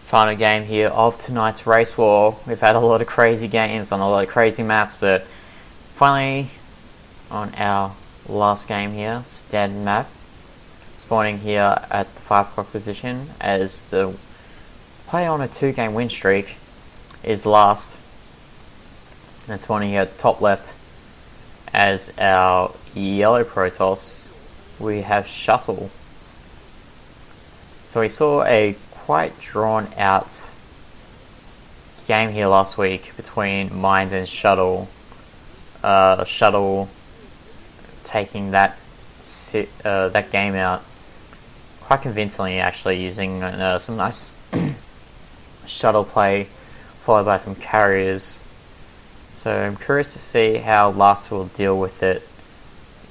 Final game here of tonight's race war. We've had a lot of crazy games on a lot of crazy maps, but finally on our last game here, standard map, spawning here at the 5 o'clock position as the player on a 2-game win streak is last, and spawning here at the top left as our yellow Protoss, we have Shuttle. So we saw a quite drawn out game here last week between Mind and Shuttle. Shuttle taking that game out quite convincingly, actually, using some nice shuttle play followed by some carriers. So I'm curious to see how Last will deal with it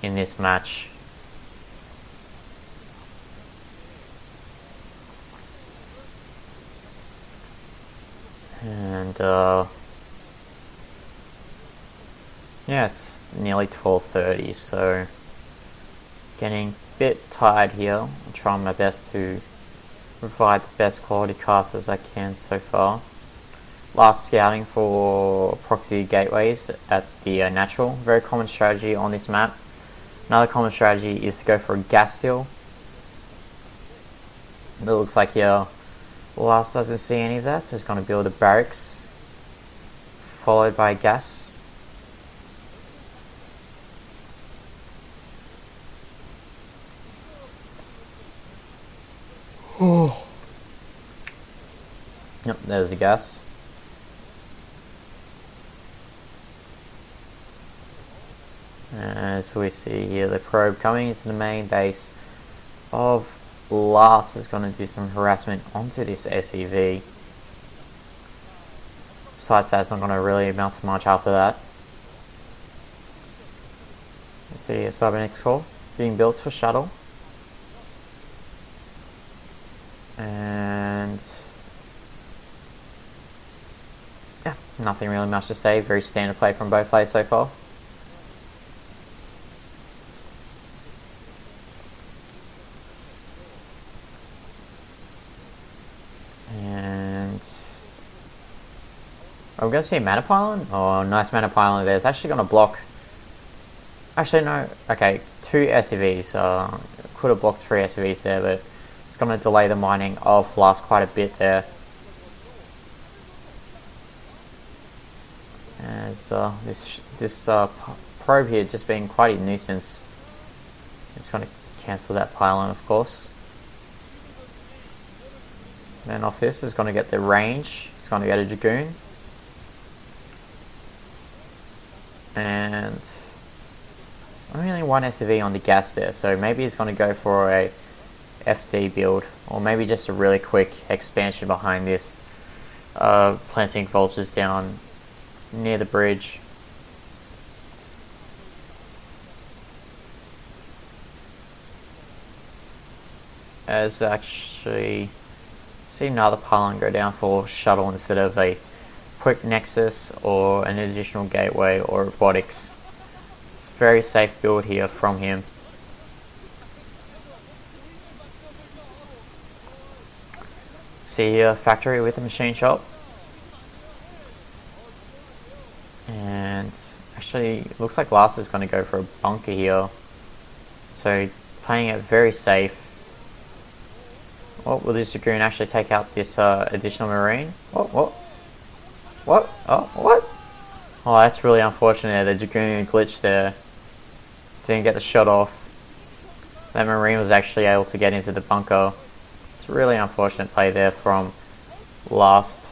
in this match. And yeah, it's nearly 12:30, so getting a bit tired here. I'm trying my best to provide the best quality cast as I can so far. Last scouting for proxy gateways at the natural. Very common strategy on this map. Another common strategy is to go for a gas steal. It looks like here Last doesn't see any of that, so he's going to build a barracks followed by gas. Oh. Yep, there's the gas. So we see here the probe coming into the main base of Last is going to do some harassment onto this SEV. Besides that, it's not going to really amount to much after that. You see a cybernetics core being built for Shuttle. And yeah, nothing really much to say. Very standard play from both players so far. Are we going to see a mana pylon? Oh, nice mana pylon there. It's actually going to block... Actually, no. Okay, 2 SCVs. Could have blocked 3 SCVs there, but it's going to delay the mining of Last quite a bit there. As this probe here just being quite a nuisance. It's going to cancel that pylon, of course. Then off this is going to get the range. It's going to get a Dragoon. And only 1 SCV on the gas there, so maybe he's going to go for a FD build, or maybe just a really quick expansion behind this, planting vultures down near the bridge. As actually see another pylon go down for Shuttle instead of a quick nexus or an additional gateway or robotics. It's a very safe build here from him. See here, factory with a machine shop. And actually looks like Last is going to go for a bunker here. So playing it very safe. What will this Dragoon actually take out this additional marine? What? Oh, what? Oh, that's really unfortunate. The Dragoon glitched there. Didn't get the shot off. That marine was actually able to get into the bunker. It's a really unfortunate play there from Last.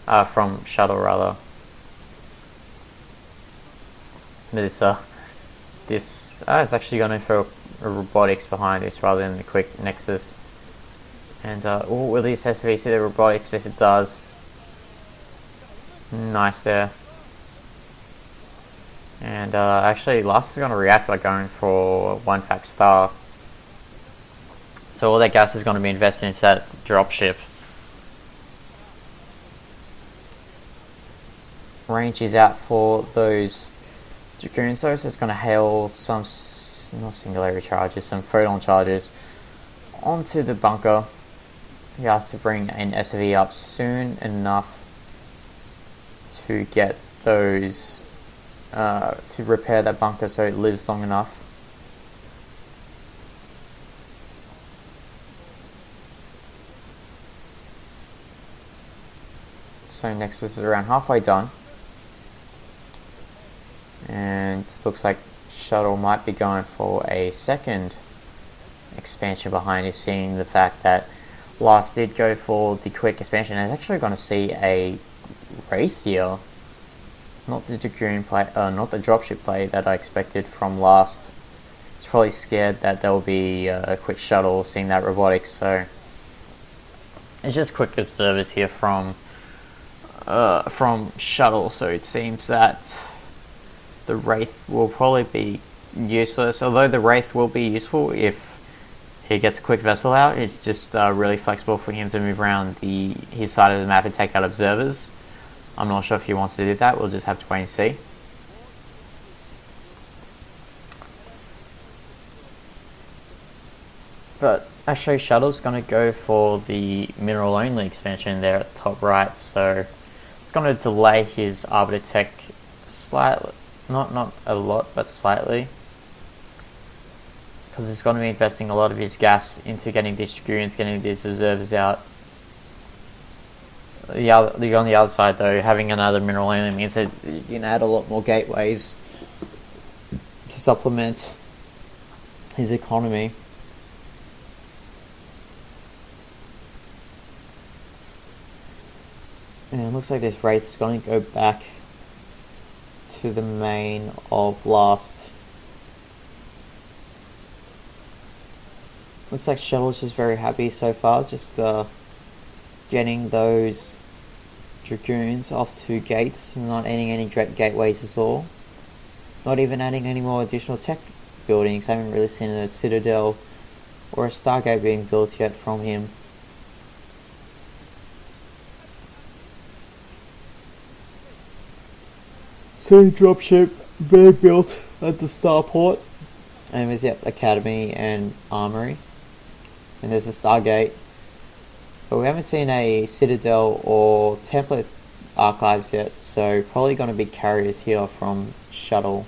From Shuttle rather. This it's actually going for a robotics behind this rather than the quick nexus. And will this SCV see the robotics? Yes, it does. Nice there. And actually Last is going to react by going for 1 fact star. So all that gas is going to be invested into that dropship. Range is out for those Dragoons though, so it's going to hail some, not singularity charges, some photon charges onto the bunker. he has to bring an SFE up soon enough to get those, to repair that bunker so it lives long enough. So Nexus is around halfway done. And looks like Shuttle might be going for a second expansion behind it, seeing the fact that Last did go for the quick expansion and is actually going to see a Wraith here. Not the Dragoon play, not the dropship play that I expected from Last. He's probably scared that there will be a quick shuttle, seeing that robotics, so it's just quick observers here from Shuttle, so it seems that the Wraith will probably be useless, although the Wraith will be useful if he gets a quick vessel out. It's just really flexible for him to move around his side of the map and take out observers. I'm not sure if he wants to do that, we'll just have to wait and see. But actually Shuttle's going to go for the mineral only expansion there at the top right, so it's going to delay his Arbiter tech slightly, not a lot, but slightly, because he's going to be investing a lot of his gas into getting these Dragoons, getting these observers out. On the other side though, having another mineral only means that you can add a lot more gateways to supplement his economy. And it looks like this Wraith is going to go back to the main of Last. Looks like Shuttle's just very happy so far, just getting those Dragoons off to gates, not adding any gateways at all. Not even adding any more additional tech buildings. I haven't really seen a Citadel or a Stargate being built yet from him. So dropship being built at the starport. And there's Academy and Armory. And there's a Stargate. But we haven't seen a Citadel or Template archives yet, so probably going to be carriers here from Shuttle.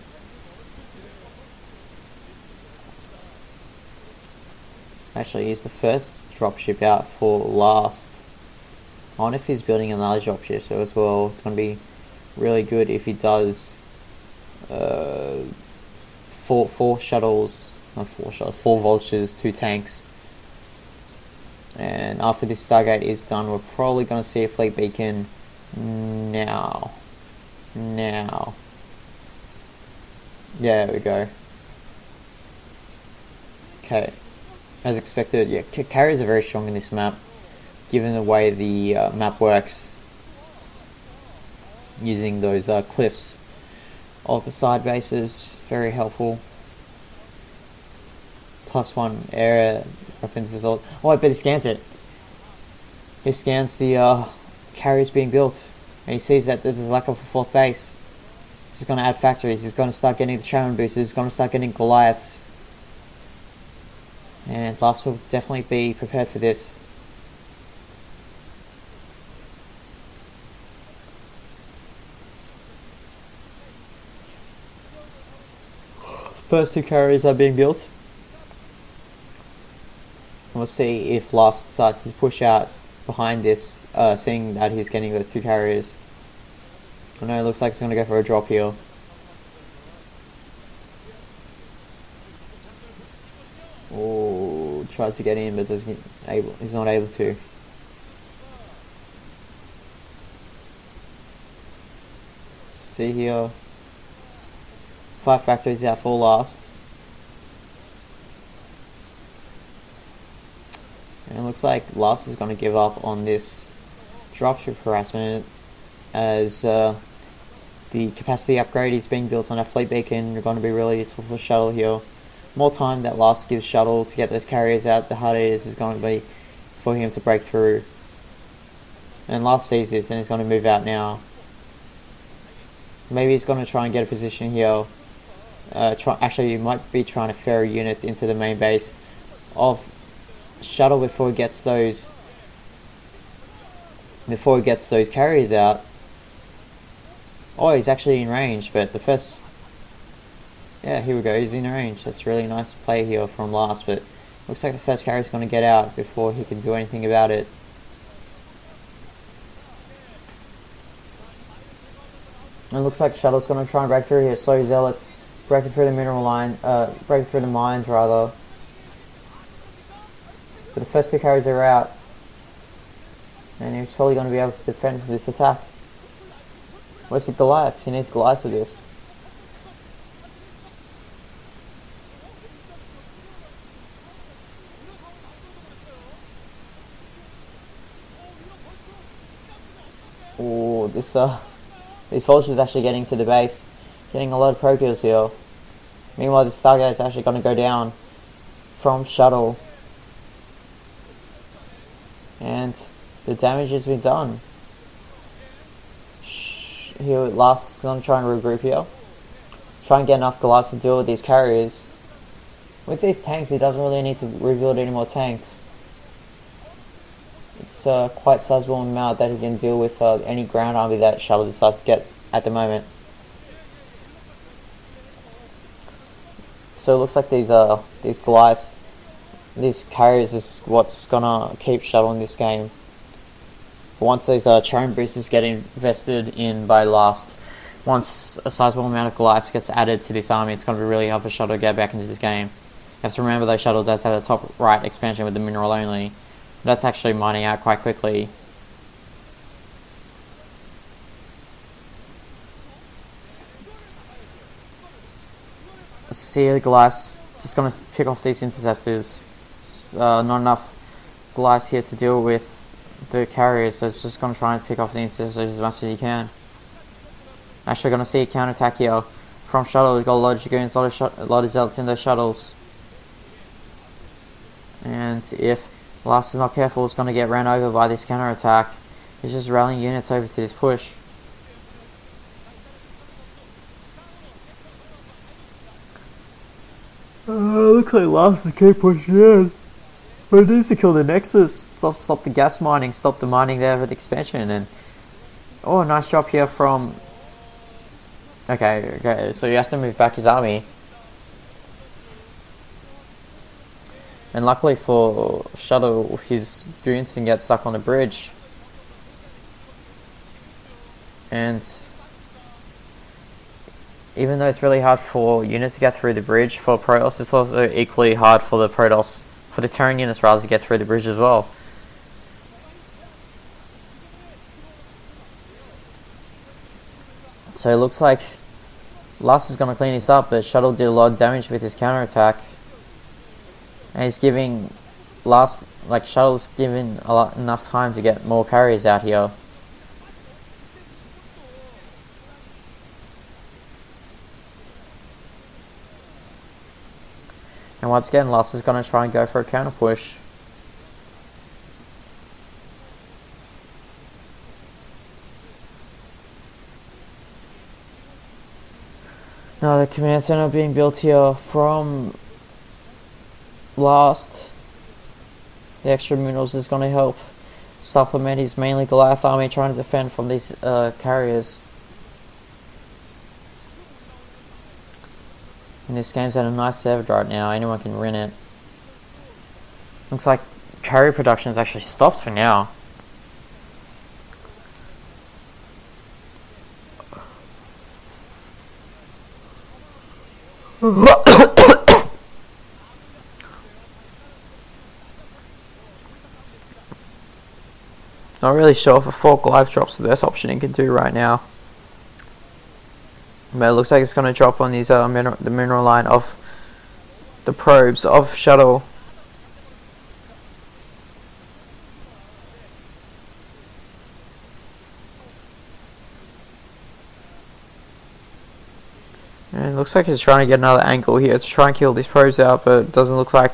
Actually, he's the first dropship out for Last. I wonder if he's building another dropship so as well. It's going to be really good if he does four shuttles, not four shuttles, 4 vultures, 2 tanks. And after this Stargate is done, we're probably going to see a fleet beacon now. Yeah, there we go. Okay, as expected, yeah, carriers are very strong in this map, given the way the map works, using those cliffs off the side bases, very helpful. +1 area weapons is all. Oh, I bet he scans it. He scans the carriers being built, and he sees that there's lack of a 4th base. He's going to add factories. He's going to start getting the Shaman boosters. He's going to start getting Goliaths. And Last will definitely be prepared for this. First 2 carriers are being built. We'll see if Last starts to push out behind this, seeing that he's getting the 2 carriers. I know it looks like he's going to go for a drop here. Oh, tries to get in but he's not able to. See here. 5 factories out for Last. And it looks like Last is going to give up on this dropship harassment, as the capacity upgrade is being built on a fleet beacon. Are going to be really useful for Shuttle here. More time that Last gives Shuttle to get those carriers out, the harder it is going to be for him to break through. And Last sees this and he's going to move out now. Maybe he's going to try and get a position here. Actually, you might be trying to ferry units into the main base of Shuttle before he gets those before he gets those carriers out. Oh, he's actually in range, but the first... Yeah, here we go, he's in range. That's really nice play here from last, but looks like the first carrier's going to get out before he can do anything about it. And it looks like Shuttle's going to try and break through here. So Zealot's breaking through the mineral line, breaking through the mines rather. But the first two carriers are out. And he's probably going to be able to defend this attack. Where's the Goliath? He needs Goliath for this. Oh, this vulture is actually getting to the base. Getting a lot of pro kills here. Meanwhile, the Stargate is actually going to go down from Shuttle. And the damage has been done. Here, last is going to try and regroup here. Try and get enough Goliaths to deal with these carriers. With these tanks, he doesn't really need to rebuild any more tanks. It's quite sizable amount that he can deal with any ground army that Shuttle decides to get at the moment. So it looks like these Goliaths, these carriers is what's gonna keep Shuttle in this game. Once those Charon boosters get invested in by last, once a sizable amount of Goliaths gets added to this army, it's going to be really hard for Shuttle to get back into this game. You have to remember though, Shuttle does have a top right expansion with the mineral only. That's actually mining out quite quickly. See the Goliaths just going to pick off these interceptors. Not enough Goliaths here to deal with the carriers, so it's just going to try and pick off the interceptors as much as you can. Actually going to see a counterattack here from Shuttle. We've got a lot of Dragoons, a lot of Zealots in those shuttles. And if Last is not careful, it's going to get ran over by this counterattack. He's just rallying units over to this push. Looks like Last is keep pushing in. But it needs to kill the Nexus. Stop the gas mining. Stop the mining there with expansion. And oh, nice job here from... Okay, so he has to move back his army. And luckily for Shuttle, his goons didn't get stuck on the bridge. And even though it's really hard for units to get through the bridge for Protoss, it's also equally hard for the Protoss, for the Terran units rather, to get through the bridge as well. So it looks like Last is going to clean this up, but Shuttle did a lot of damage with his counterattack. And he's giving Shuttle's given enough time to get more carriers out here. And once again, Last is going to try and go for a counter push. Now the command center being built here from Last. The extra minerals is going to help supplement his mainly Goliath army trying to defend from these carriers. And this game's at a nice server right now, anyone can win it. Looks like carrier production has actually stopped for now. Not really sure if a 4 Goliath drops the best option it can do right now. But it looks like it's going to drop on these the mineral line of the probes of Shuttle. And it looks like he's trying to get another angle here to try and kill these probes out, but it doesn't look like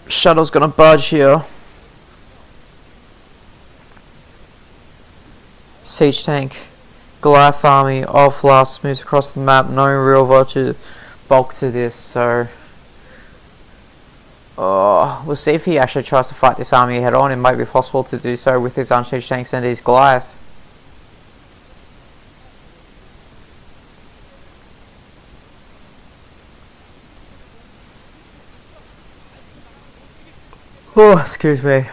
Shuttle's going to budge here. Siege tank, Goliath army of Last moves across the map. No real vulture bulk to this, so We'll see if he actually tries to fight this army head on. It might be possible to do so with his unchanged tanks and his Goliaths. Oh, excuse me.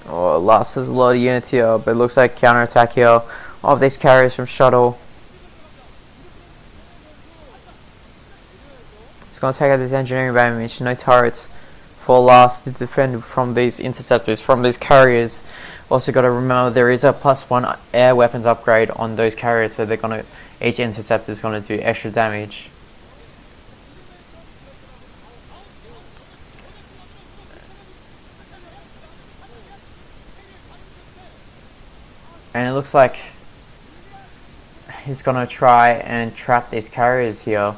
Oh, Last has a lot of units here, but it looks like counter-attack here of these carriers from Shuttle. It's going to take out this engineering damage. No turrets for Last to defend from these interceptors, from these carriers. Also got to remember there is a +1 air weapons upgrade on those carriers, so they're going to, each interceptor is going to do extra damage. And it looks like he's going to try and trap these carriers here.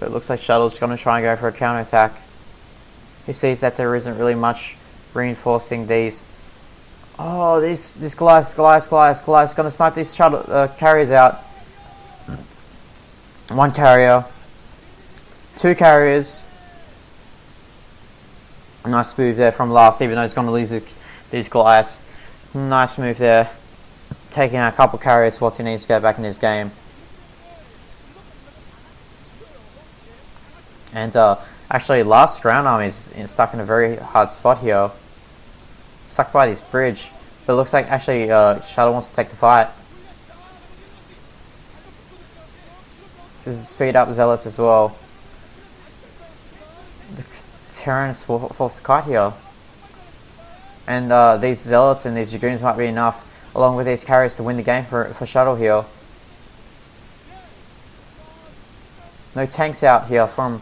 But it looks like Shuttle's going to try and go for a counterattack. He sees that there isn't really much reinforcing these. Oh, this Goliath's going to snipe these shuttle carriers out. One carrier. Two carriers. Nice move there from Last, even though he's going to lose these Goliaths. Nice move there. Taking out a couple carriers once he needs to get back in his game. And actually, Last's ground army is stuck in a very hard spot here. Stuck by this bridge. But it looks like actually Shuttle wants to take the fight. This is speed up Zealots as well. The Terran is forced to kite here. And these Zealots and these Dragoons might be enough, along with these carriers, to win the game for Shuttle here. No tanks out here from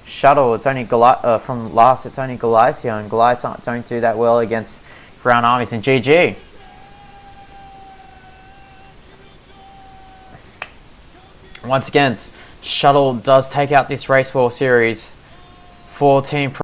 Shuttle. It's only from Last. It's only Goliaths here, and Goliaths don't do that well against ground armies. And GG. Once again, Shuttle does take out this Race War series for Team